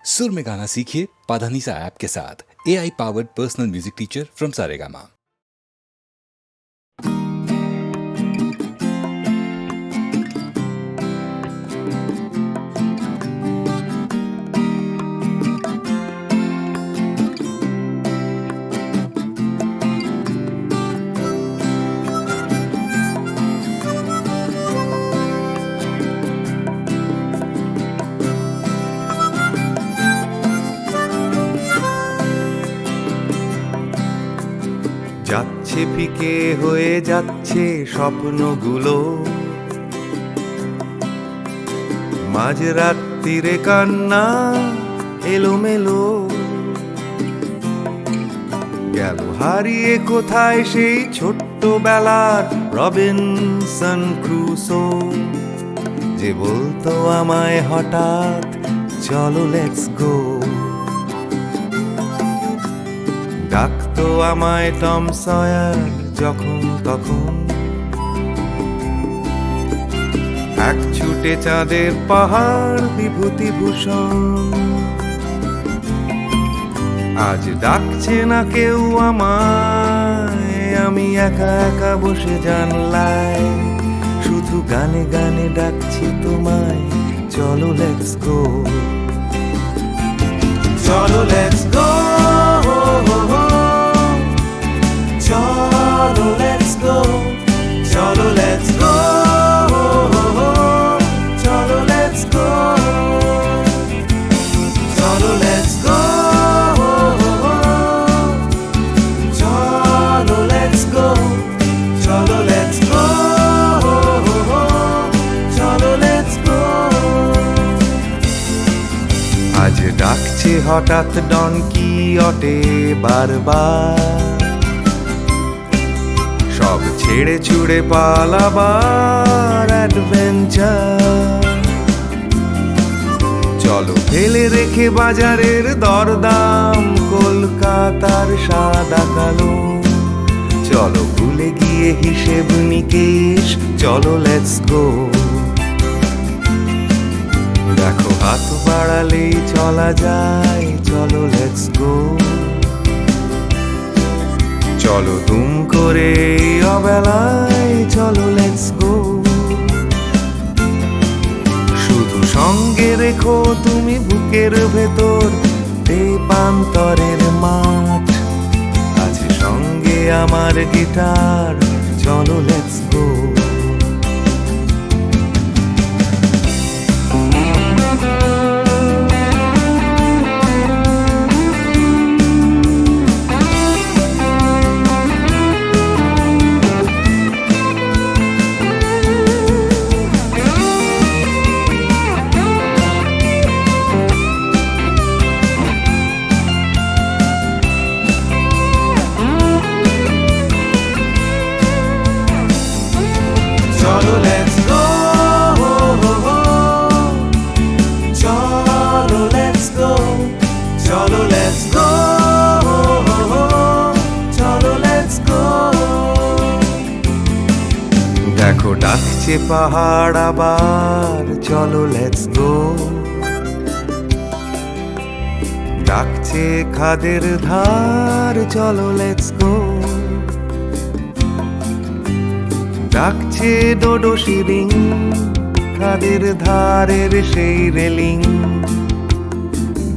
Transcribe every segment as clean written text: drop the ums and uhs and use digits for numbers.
सुर में गाना सीखिए पाधानीसा ऐप के साथ। AI powered personal music teacher from Saregama. যাচ্ছে ফিকে হয়ে যাচ্ছে স্বপ্নগুলো, মাঝরাত্রিরে কান্না এলোমেলো, গেল হারিয়ে কোথায় সেই ছোট্টবেলার রবিনসন ক্রুসো, যে বলতো আমায় হঠাৎ চলো লেটস গো। ডাকতো আমায় টম সয়ার যখন তখন, এক ছুটে চাঁদের পাহাড় বিভূতিভূষণ। আজ ডাকছে না কেউ আমায়, আমি একা একা বসে জানলায়, শুধু গানে গানে ডাকছি তোমায় চলো লেটস গো। চলো লেটস গো, চলো লেটস গো, চলো লেটস গো, চলো লেটস গো, চলো লেটস গো, চলো লেটস গো, চলো লেটস গো, চলো লেটস গো। আজ ডাকছে হঠাৎ ডন কিহটে বারবার, সব ছেড়ে ছুড়ে পালাবার অ্যাডভেঞ্চার। চলো ফেলে রেখে বাজারের দরদাম, কলকাতার সাদা কালো, চলো ভুলে গিয়ে হিসেব নিকেশ, চলো লেটস গো। দেখো হাত বাড়ালেই চলা যায়, চলো লেটস গো। চলো দুম করে অবেলায়, চলো লেটস গো। শুধু সঙ্গে রেখো তুমি বুকের ভেতর দেবান্তরের মাঠ, আছে সঙ্গে আমার গিটার, চলো লেটস গো। চলো লেটস গো, চলো লেটস গো, চলো লেটস গো, চলো লেটস গো। দেখো ডাকছে পাহাড় আবার, চলো লেটস গো। ডাকছে খাদের ধার, চলো লেটস গো। ডাকছে ডোডো শিরিং, খাদের ধারের সেই রেলিং।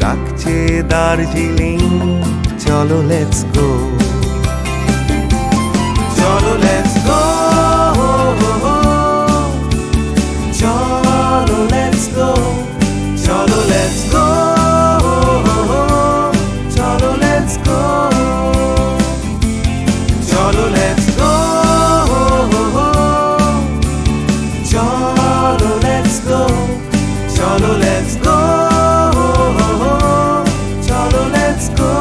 ডাকছে দার্জিলিং, চলো লেটস গো। চলো লেটস গো, চলো লেটস গো, চলো লেটস গো, চলো লেটস গো, চলো লেটস গো, চলো লেটস গো, চলো লেটস গো, চলো লেটস গো।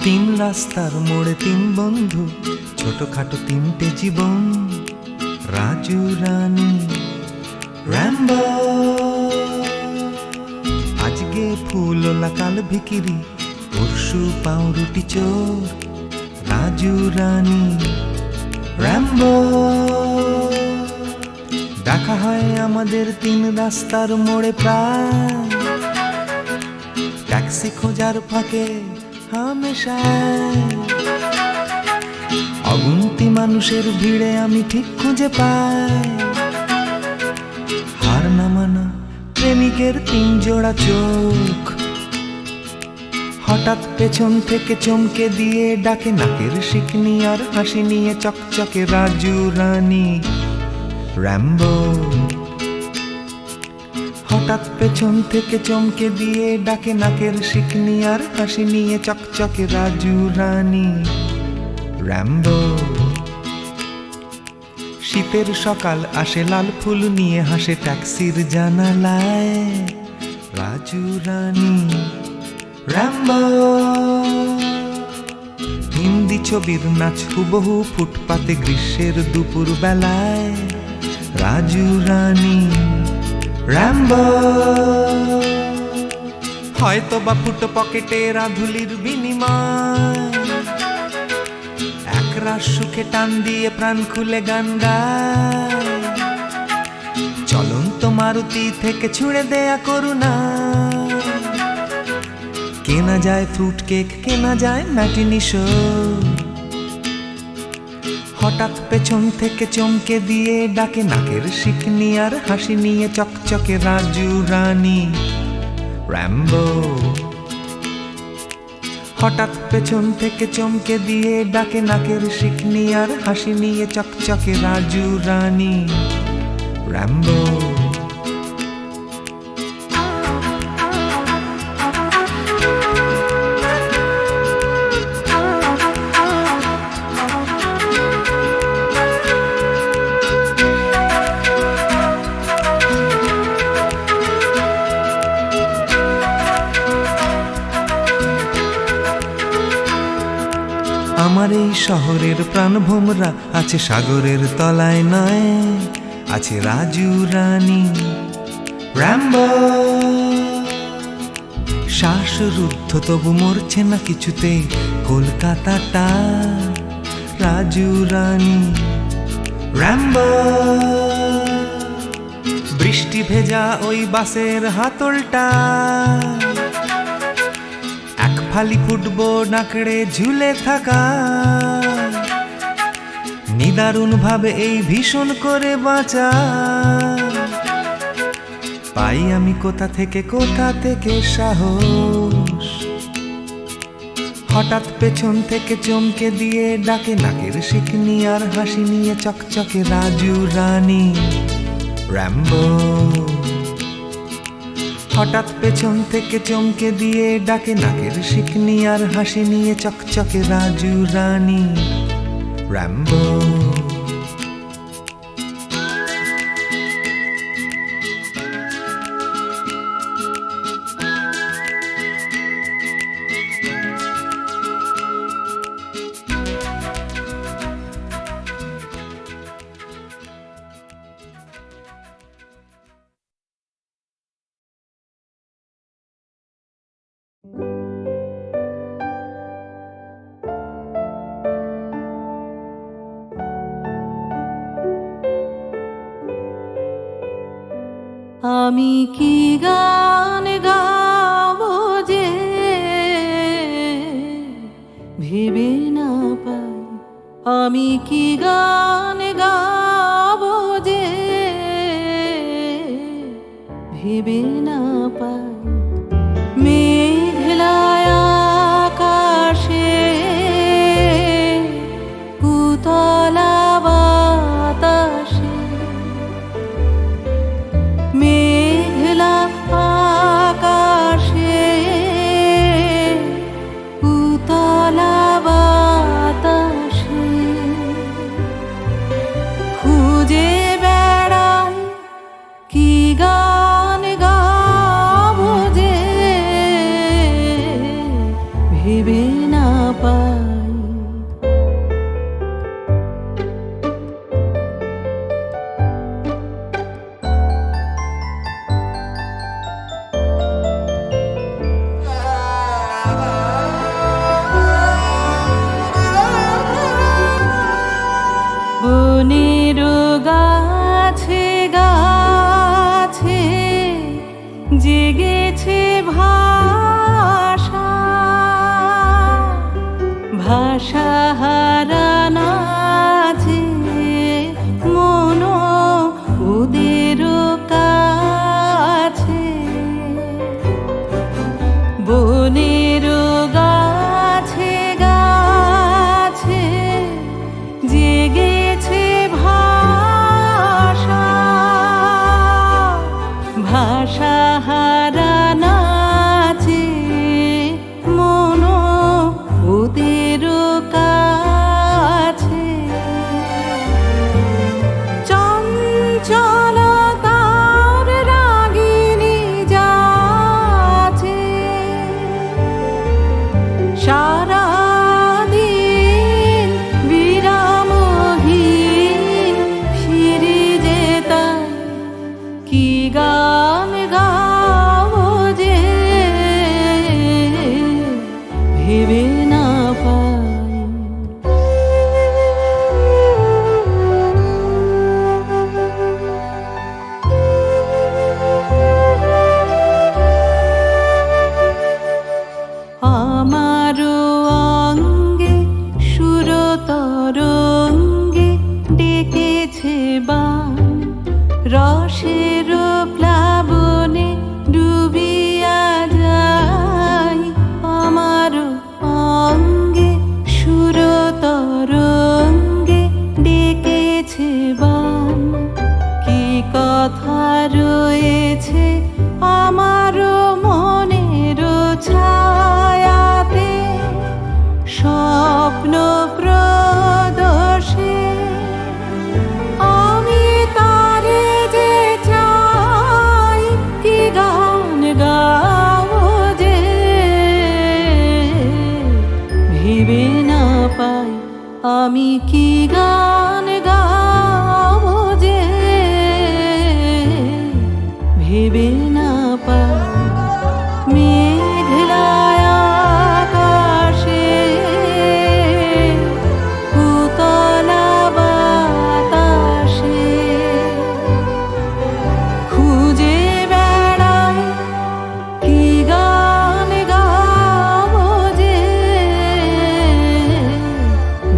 তিন রাস্তার মোড়ে তিন বন্ধু, ছোটখাটো তিনটে জীবন, রাজু রানী র্যাম্বো। আজকে ফুলওলা কাল ভিকিরি, পরশু পাউরুটি চোর, রাজু রানী র্যাম্বো। দেখা হয় আমাদের তিন রাস্তার মোড়ে প্রায়, ট্যাক্সি খোঁজার ফাঁকে হামেশায়। অগুন্তি মানুষের ভিড়ে আমি ঠিক খুঁজে পাই হার না মানা প্রেমিকের তিন জোড়া চোখ। হঠাৎ পেছন থেকে চমকে দিয়ে ডাকে নাকের শিকনি আর হাসি নিয়ে চকচকে রাজু রানী র্যাম্বো। হঠাৎ পেছন থেকে চমকে দিয়ে ডাকে নাকের শিকনি আর হাসি নিয়ে চকচকে রাজু রানী র্যাম্বো। শীতের সকাল আসে লাল ফুল নিয়ে হাসে ট্যাক্সির জানালায়, রাজু রানী র্যাম্বো। হিন্দি ছবির নাচ হুবহু ফুটপাতে গ্রীষ্মের দুপুর বেলায়, রাজু রানী র্যাম্বো। হয়তো বা ফুটো পকেটে রাধুলির বিনিময়, একরাশ সুখে টান দিয়ে প্রাণ খুলে গান গায়। চলন্ত মারুতি থেকে ছুঁড়ে দেয়া করুণা, কেনা যায় ফ্রুট কেক, কেনা যায় ম্যাটিনি শো। হঠাৎ পেছন থেকে চমকে দিয়ে ডাকে নাকের শিকনি আর হাসি নিয়ে চকচকে রাজু রানী র্যাম্বো। হঠাৎ পেছন থেকে চমকে দিয়ে ডাকে নাকের শিকনি আর হাসি নিয়ে চকচকে রাজু রানী র্যাম্বো। আমার এই শহরের প্রাণভোমরা আছে সাগরের তলায় নয়, আছে রাজু রানী র্যাম্বো। শ্বাসরুদ্ধ তবু মরছে না কিছুতে কলকাতাটা, রাজু রানী র্যাম্বো। বৃষ্টি ভেজা ওই বাসের হাতলটা, ফালি ফুটবল আঁকড়ে ঝুলে থাকা, নিদারুণ ভাবে এই ভীষণ করে বাঁচা। পাই আমি কোথা থেকে সাহস, হঠাৎ পেছন থেকে চমকে দিয়ে ডাকে নাকের শিকনি আর হাসি নিয়ে চকচকে রাজু রানী র্যাম্বো। হঠাৎ পেছন থেকে চমকে দিয়ে ডাকে নাকের শিকনি আর হাসি নিয়ে চকচকে রাজু রানী র্যাম্বো। আমি কি গান গাবো যে ভেবে না পাই, আমি কি গান গাবো যে ভেবে না পাই। মেঘলায় আকাশে উতলা বাতাসে, মেঘলা আকাশে উতলা বাতাসে পাই। বনের গাছে গাছে জেগেছে ভাষা, ভাষা হারানা আছে মন ওদের কাছে। বনের গাছে গাছে জেগেছে ভাষা, ভাষা হারানা আছে মন ওদের কাছে। চঞ্চলতার রাগিনী যাচ্ছে সারাদিন বিরামহীন ফিরে যেতাম। কি গান গাবো যে ভেবে না পাই। আমারও অঙ্গে সুরতরঙ্গে ডেকেছে বান, রসের প্লাবনে ডুবিয়া যাই। আমারও অঙ্গে সুরতরঙ্গে ডেকেছে বান, কি কথা রয়েছে আমারও মনের ছায়াতে, স্বপ্ন প্রদোষে আমি তারে যে চাই। কি গান গাবো যে ভেবে না পাই। আমি কি গান গাবো যে ভেবে না পাই। মেঘলায় আকাশে উতলা বাতাসে খুঁজে বেড়াই। কি গান গাবো যে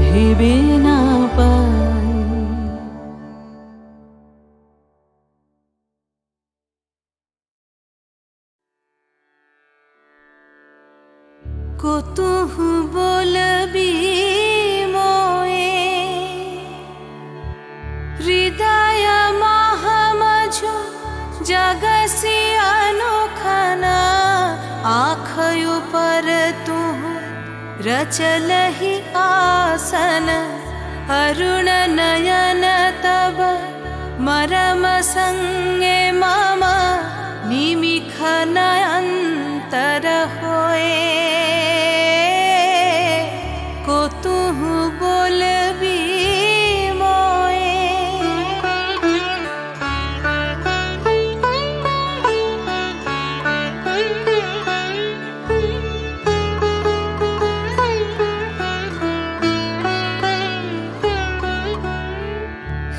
ভেবে না পাই। কতহু বলবি মোয়ে হৃদয় মহামঝু जगसी अनोखना आँखयों पर तू रचलहि आसन अरुण नयन तब मरम संगे मम निमिख नयंतर होए को तू बोलबी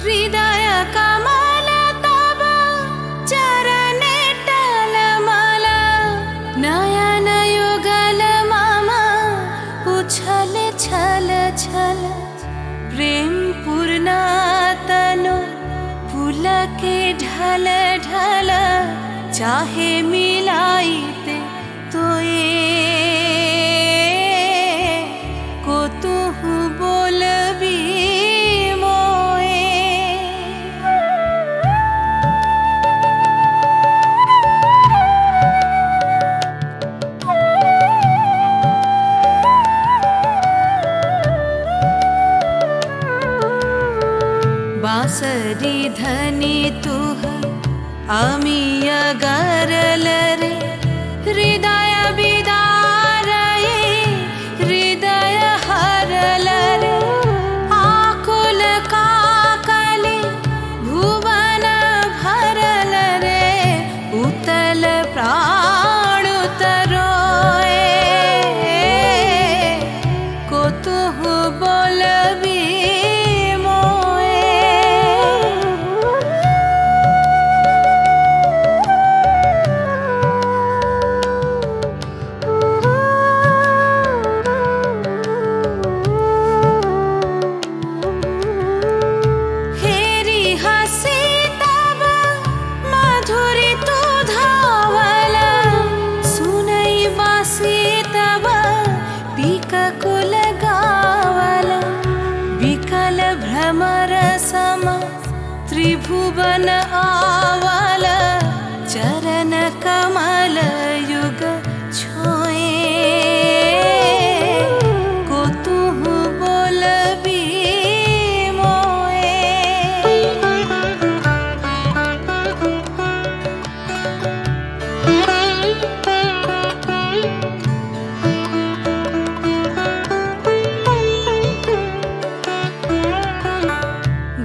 हृदय कमल तब चरणे टलमल नयन युगल मम उछल छल छल प्रेम पूर्ण तनु पुलके ढल ढल चाहे मिलाइते तोए को तू बोलबी बांसरी धनी तू आमी अगरल रे हृदय बिदार हृदय त्रिभुवन आवल चरण कमल युग छोए को तुहु बोलबी मोए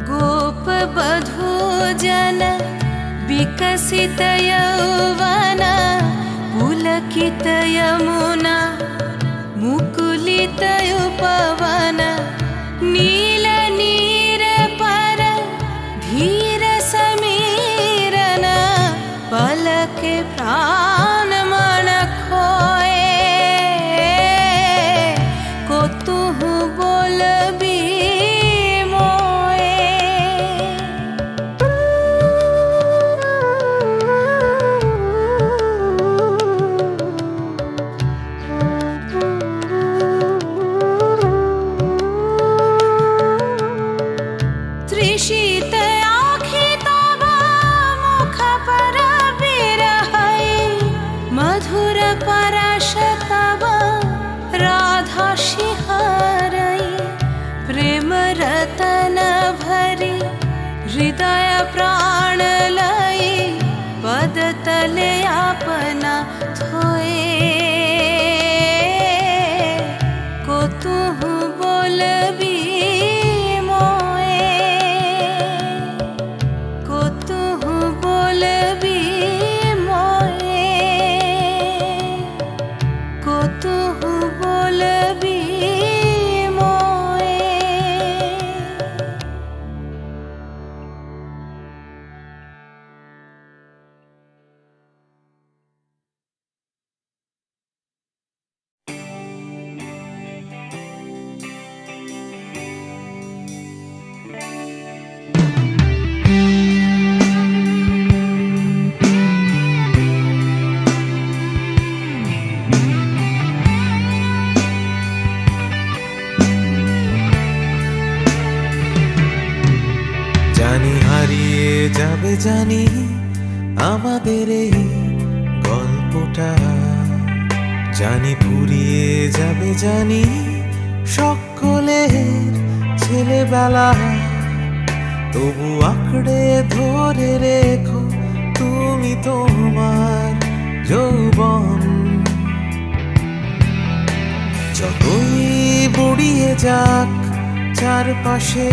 गोप बधू जन विकसित यौवन पुलकित यमुना मुकुलित उपवन नील नीर पर धीर समीरन पलक प्राण मन खोए को तुहु बोलबी त्रिशीत आँखि तब मुख पर बिरहै मधुर परश तब राधा शिहरै प्रेम रतन भरी हृदय प्राण लई पद तले अपना थोए को तुहु बोलबी জানি হারিয়ে যাবে জানি আমাদের এই গল্পটা জানি ফুরিয়ে যাবে জানি সকলের ছেলেবেলা তবু আঁকড়ে ধরে রেখো তুমি তোমার যৌবন যতই বুড়িয়ে যাক চারপাশে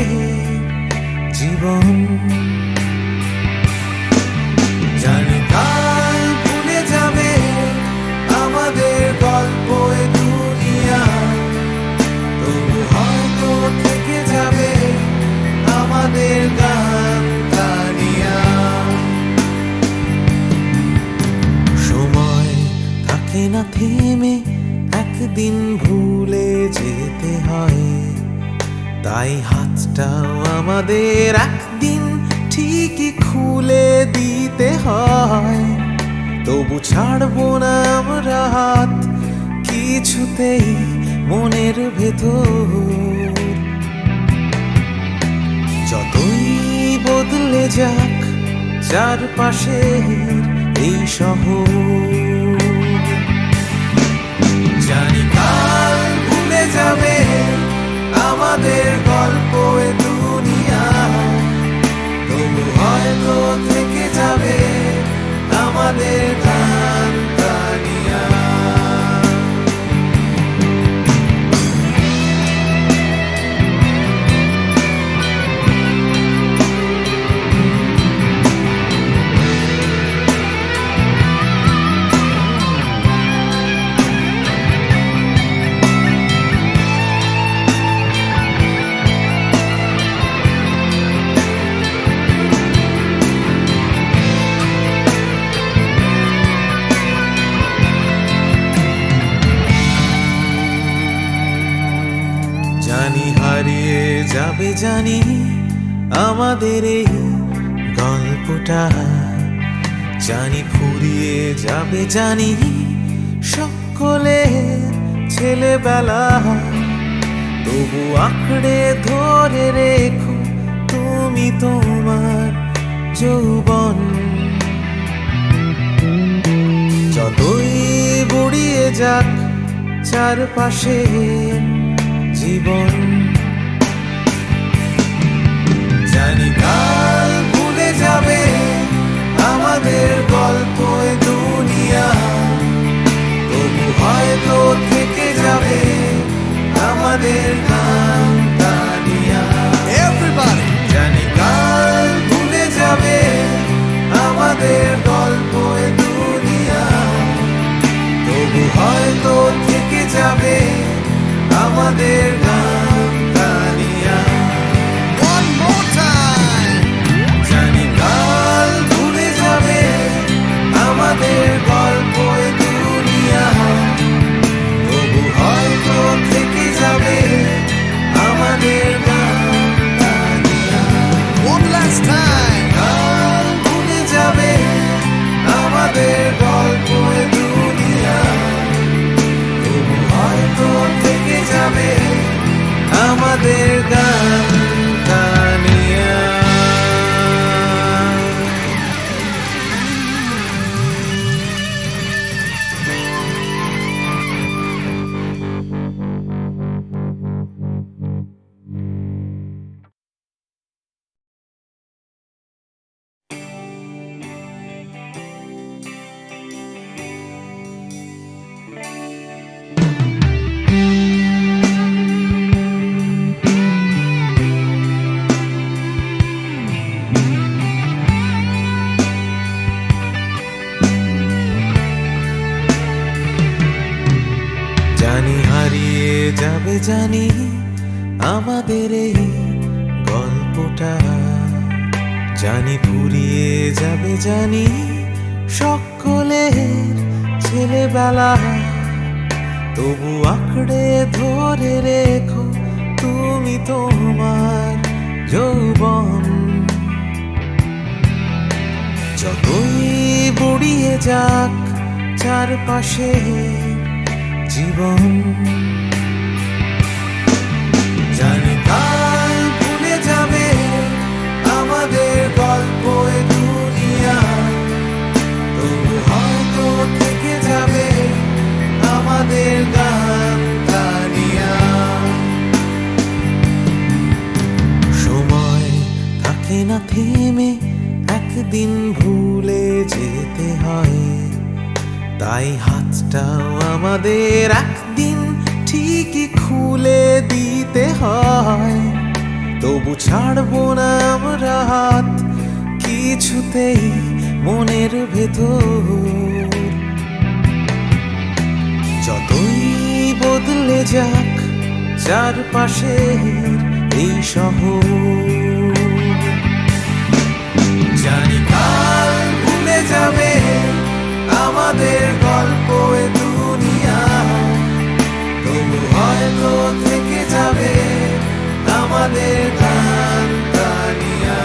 জীবন জানি কাল ভুলে যাবে আমাদের গল্প এ দুনিয়া তবু হয়তো থেকে যাবে আমাদের গান গানিয়া সময় থাকে না থেমে একদিন ভুলে যেতে হয় তাই হাতটাও আমাদের একদিন ঠিকই খুলে দিতে হয় তবু ছাড়বো না আমরা হাত কিছুতেই মনের ভেতর যতই বদলে যাক চারপাশের এই শহর জানি কাল ভুলে যাবে আমাদের গল্প এ দুনিয়া তবু হয়তো থেকে যাবে আমাদের গান গানিয়া জানি হারিয়ে যাবে জানি আমাদের এই গল্পটা জানি ফুরিয়ে যাবে জানি সকলের ছেলেবেলা তবু আঁকড়ে ধরে রেখো তুমি তোমার যৌবন। যতই বুড়িয়ে যাক চারপাশে জীবন, জানি কাল ভুলে যাবে আমাদের গল্প দুনিয়া, তবু হয়তো থেকে যাবে আমাদের গান গানিয়া। Everybody! জানি কাল ভুলে যাবে আমাদের গল্প দুনিয়া, তবু হয়তো থেকে যাবে আমাদের গান গানিয়া। One more time! জানি কাল ভুলে যাবে আমাদের গল্প দুনিয়া, তবু হয়তো থেকে যাবে আমাদের গান গানিয়া। One last time! কাল ভুলে যাবে আমাদের গল্প দুনিয়া, তবু হয়তো থেকে যাবে আমাদের গান গানিয়া। জানি হারিয়ে যাবে, জানি আমাদের এই গল্পটা, জানি ফুরিয়ে যাবে, জানি সকলের ছেলেবেলা, তবু আঁকড়ে ধরে রেখো তুমি তোমার যৌবন। যতই বুড়িয়ে যাক চারপাশে জীবন, জানি কাল ভুলে যাবে আমাদের গল্প দুনিয়া, তবু হয়তো থেকে যাবে আমাদের গান গানিয়া। সময় থাকে না থেমে, একদিন ভুলে যেতে হয়, তাই হাতটাও আমাদের একদিন ঠিকই খুলে দিতে হয়। তবু ছাড়বো না আমরা হাত কিছুতেই মনের ভেতর, যতই বদলে যাক চারপাশের এই শহর। জানি কাল ভুলে যাবে আমাদের গল্প দুনিয়া, তবু হয়তো থেকে যাবে আমাদের গান গানিয়া।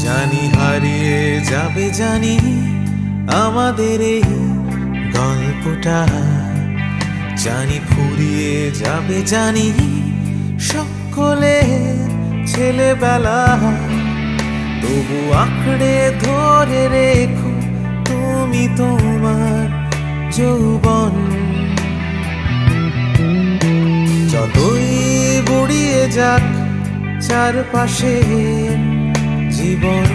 জানি হারিয়ে যাবে, জানি আমাদের এই গল্পটা, জানি ফুরিয়ে যাবে, জানি সকলের ছেলেবেলা, তবু আঁকড়ে ধরে রেখো তুমি তোমার যৌবন। যতই বুড়িয়ে যাক চারপাশে জীবন,